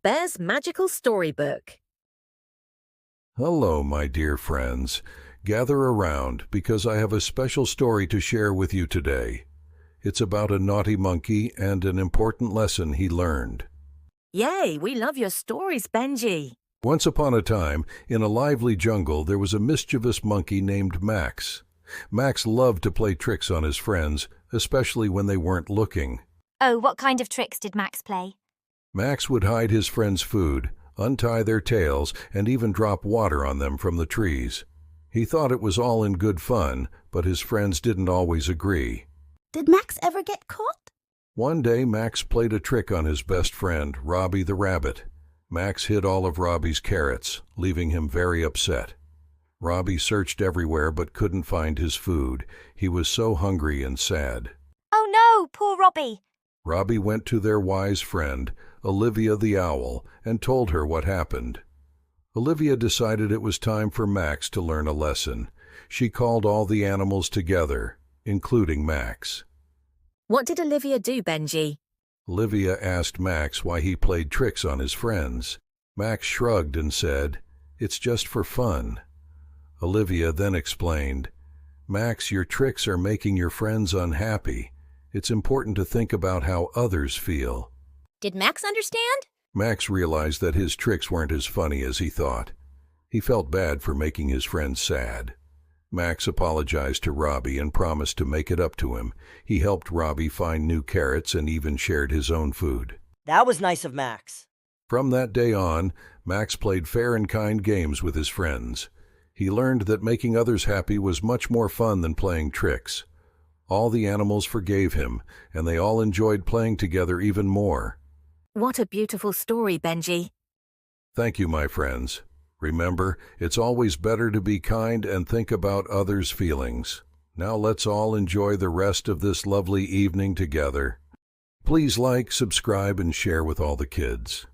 Bear's Magical Storybook. Hello, my dear friends. Gather around because I have a special story to share with you today. It's about a naughty monkey and an important lesson he learned. Yay, we love your stories, Benji. Once upon a time, in a lively jungle, there was a mischievous monkey named Max. Max loved to play tricks on his friends, especially when they weren't looking. Oh, what kind of tricks did Max play? Max would hide his friends' food, untie their tails, and even drop water on them from the trees. He thought it was all in good fun, but his friends didn't always agree. Did Max ever get caught? One day, Max played a trick on his best friend, Robbie the rabbit. Max hid all of Robbie's carrots, leaving him very upset. Robbie searched everywhere but couldn't find his food. He was so hungry and sad. Oh no, poor Robbie. Robbie went to their wise friend, Olivia the owl, and told her what happened. Olivia decided it was time for Max to learn a lesson. She called all the animals together, including Max. What did Olivia do, Benji? Olivia asked Max why he played tricks on his friends. Max shrugged and said, "It's just for fun." Olivia then explained, "Max, your tricks are making your friends unhappy. It's important to think about how others feel." Did Max understand? Max realized that his tricks weren't as funny as he thought. He felt bad for making his friends sad. Max apologized to Robbie and promised to make it up to him. He helped Robbie find new carrots and even shared his own food. That was nice of Max. From that day on, Max played fair and kind games with his friends. He learned that making others happy was much more fun than playing tricks. All the animals forgave him, and they all enjoyed playing together even more. What a beautiful story, Benji. Thank you, my friends. Remember, it's always better to be kind and think about others' feelings. Now let's all enjoy the rest of this lovely evening together. Please like, subscribe, and share with all the kids.